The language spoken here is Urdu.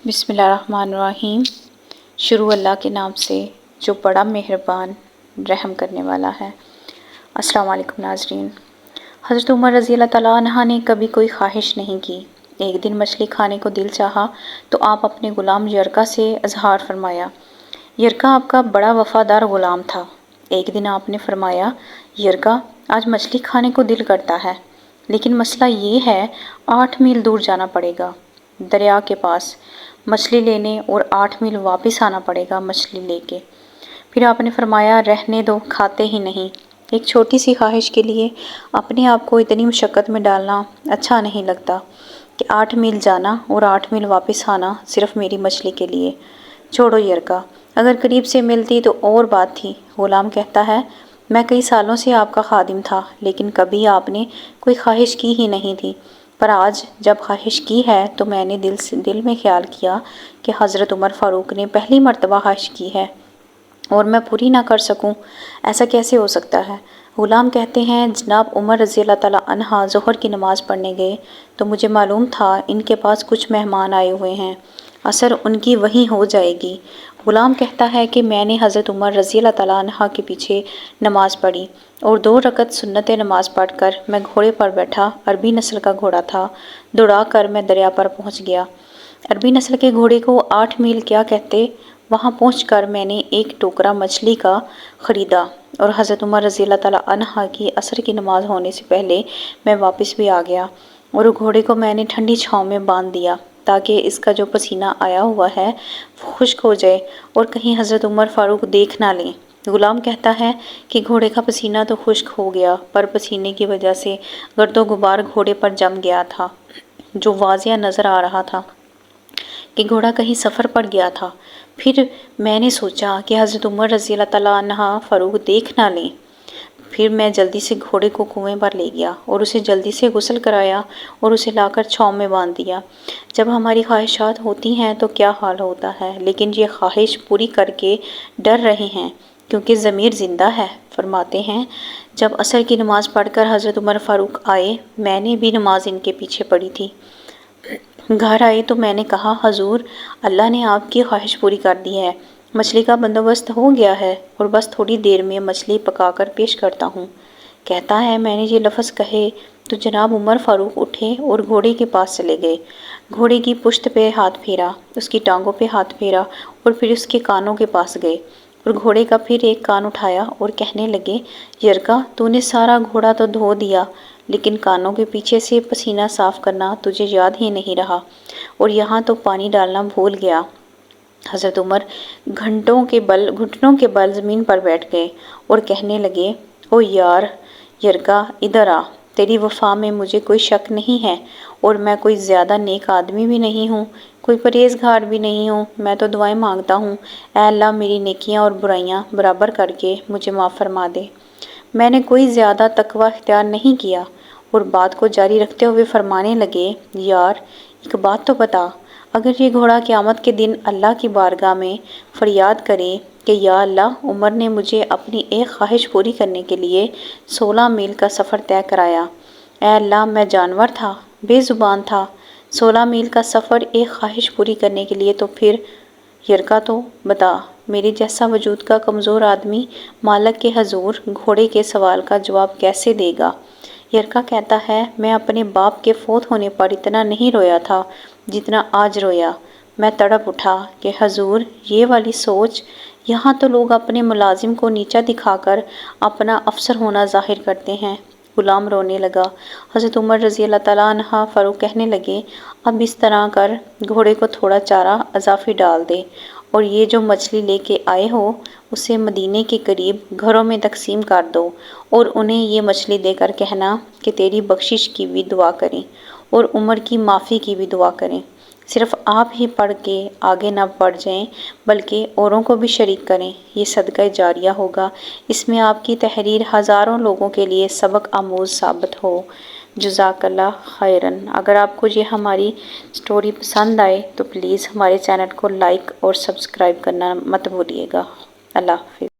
بسم اللہ الرحمن الرحیم۔ شروع اللہ کے نام سے جو بڑا مہربان رحم کرنے والا ہے۔ السلام علیکم ناظرین۔ حضرت عمر رضی اللہ تعالیٰ عنہ نے کبھی کوئی خواہش نہیں کی۔ ایک دن مچھلی کھانے کو دل چاہا تو آپ اپنے غلام یرکا سے اظہار فرمایا۔ یرکا آپ کا بڑا وفادار غلام تھا۔ ایک دن آپ نے فرمایا، یرکا آج مچھلی کھانے کو دل کرتا ہے، لیکن مسئلہ یہ ہے 8 میل دور جانا پڑے گا، دریا کے پاس مچھلی لینے، اور 8 میل واپس آنا پڑے گا مچھلی لے کے۔ پھر آپ نے فرمایا، رہنے دو، کھاتے ہی نہیں۔ ایک چھوٹی سی خواہش کے لیے اپنے آپ کو اتنی مشقت میں ڈالنا اچھا نہیں لگتا کہ 8 میل جانا اور 8 میل واپس آنا صرف میری مچھلی کے لیے۔ چھوڑو یرکا، اگر قریب سے ملتی تو اور بات تھی۔ غلام کہتا ہے، میں کئی سالوں سے آپ کا خادم تھا، لیکن کبھی آپ نے کوئی خواہش کی ہی نہیں تھی، پر آج جب خواہش کی ہے تو میں نے دل میں خیال کیا کہ حضرت عمر فاروق نے پہلی مرتبہ خواہش کی ہے اور میں پوری نہ کر سکوں، ایسا کیسے ہو سکتا ہے؟ غلام کہتے ہیں، جناب عمر رضی اللہ تعالیٰ عنہ ظہر کی نماز پڑھنے گئے تو مجھے معلوم تھا ان کے پاس کچھ مہمان آئے ہوئے ہیں، عصر ان کی وہیں ہو جائے گی۔ غلام کہتا ہے کہ میں نے حضرت عمر رضی اللہ تعالیٰ عنہ کے پیچھے نماز پڑھی اور 2 رکعت سنت نماز پڑھ کر میں گھوڑے پر بیٹھا، عربی نسل کا گھوڑا تھا، دوڑا کر میں دریا پر پہنچ گیا۔ عربی نسل کے گھوڑے کو 8 میل کیا کہتے؟ وہاں پہنچ کر میں نے ایک ٹوکرا مچھلی کا خریدا اور حضرت عمر رضی اللہ تعالیٰ عنہ کی عصر کی نماز ہونے سے پہلے میں واپس بھی آ گیا، اور گھوڑے کو میں نے ٹھنڈی چھاؤں میں باندھ دیا تاکہ اس کا جو پسینہ آیا ہوا ہے وہ خشک ہو جائے اور کہیں حضرت عمر فاروق دیکھ نہ لیں۔ غلام کہتا ہے کہ گھوڑے کا پسینہ تو خشک ہو گیا، پر پسینے کی وجہ سے گرد و غبار گھوڑے پر جم گیا تھا، جو واضح نظر آ رہا تھا کہ گھوڑا کہیں سفر پر گیا تھا۔ پھر میں نے سوچا کہ حضرت عمر رضی اللہ تعالیٰ عنہ فاروق دیکھ نہ لیں۔ پھر میں جلدی سے گھوڑے کو کنویں پر لے گیا اور اسے جلدی سے غسل کرایا اور اسے لا کر چھاؤں میں باندھ دیا۔ جب ہماری خواہشات ہوتی ہیں تو کیا حال ہوتا ہے، لیکن یہ خواہش پوری کر کے ڈر رہے ہیں کیونکہ ضمیر زندہ ہے۔ فرماتے ہیں، جب عصر کی نماز پڑھ کر حضرت عمر فاروق آئے، میں نے بھی نماز ان کے پیچھے پڑھی تھی۔ گھر آئے تو میں نے کہا، حضور، اللہ نے آپ کی خواہش پوری کر دی ہے، مچھلی کا بندوبست ہو گیا ہے اور بس تھوڑی دیر میں مچھلی پکا کر پیش کرتا ہوں۔ کہتا ہے، میں نے یہ لفظ کہے تو جناب عمر فاروق اٹھے اور گھوڑے کے پاس چلے گئے، گھوڑے کی پشت پہ ہاتھ پھیرا، اس کی ٹانگوں پہ ہاتھ پھیرا اور پھر اس کے کانوں کے پاس گئے اور گھوڑے کا پھر ایک کان اٹھایا اور کہنے لگے، یرکا، تو نے سارا گھوڑا تو دھو دیا، لیکن کانوں کے پیچھے سے پسینہ صاف کرنا تجھے یاد ہی نہیں رہا اور یہاں تو پانی ڈالنا بھول گیا۔ حضرت عمر گھٹنوں کے بل زمین پر بیٹھ گئے اور کہنے لگے، او یار یرکا، ادھر آ، تیری وفا میں مجھے کوئی شک نہیں ہے اور میں کوئی زیادہ نیک آدمی بھی نہیں ہوں، کوئی پرہیزگار بھی نہیں ہوں، میں تو دعائیں مانگتا ہوں، اے اللہ میری نیکیاں اور برائیاں برابر کر کے مجھے معاف فرما دے۔ میں نے کوئی زیادہ تقوی اختیار نہیں کیا، اور بات کو جاری رکھتے ہوئے فرمانے لگے، یار ایک بات تو بتا، اگر یہ گھوڑا قیامت کے دن اللہ کی بارگاہ میں فریاد کرے کہ یا اللہ، عمر نے مجھے اپنی ایک خواہش پوری کرنے کے لیے 16 میل کا سفر طے کرایا، اے اللہ میں جانور تھا، بے زبان تھا، 16 میل کا سفر ایک خواہش پوری کرنے کے لیے، تو پھر یرکا تو بتا، میرے جیسا وجود کا کمزور آدمی مالک کے حضور گھوڑے کے سوال کا جواب کیسے دے گا؟ یرکا کہتا ہے، میں اپنے باپ کے فوت ہونے پر اتنا نہیں رویا تھا جتنا آج رویا۔ میں تڑپ اٹھا کہ حضور، یہ والی سوچ، یہاں تو لوگ اپنے ملازم کو نیچا دکھا کر اپنا افسر ہونا ظاہر کرتے ہیں۔ غلام رونے لگا۔ حضرت عمر رضی اللہ تعالیٰ عنہ فاروق کہنے لگے، اب اس طرح کر، گھوڑے کو تھوڑا چارہ اضافی ڈال دے اور یہ جو مچھلی لے کے آئے ہو اسے مدینے کے قریب گھروں میں تقسیم کر دو اور انہیں یہ مچھلی دے کر کہنا کہ تیری بخشش کی بھی دعا کریں اور عمر کی معافی کی بھی دعا کریں۔ صرف آپ ہی پڑھ کے آگے نہ بڑھ جائیں بلکہ اوروں کو بھی شریک کریں، یہ صدقہ جاریہ ہوگا، اس میں آپ کی تحریر ہزاروں لوگوں کے لیے سبق آموز ثابت ہو۔ جزاک اللہ خیرن۔ اگر آپ کو یہ ہماری سٹوری پسند آئے تو پلیز ہمارے چینل کو لائک اور سبسکرائب کرنا مت بھولیے گا۔ اللہ حافظ۔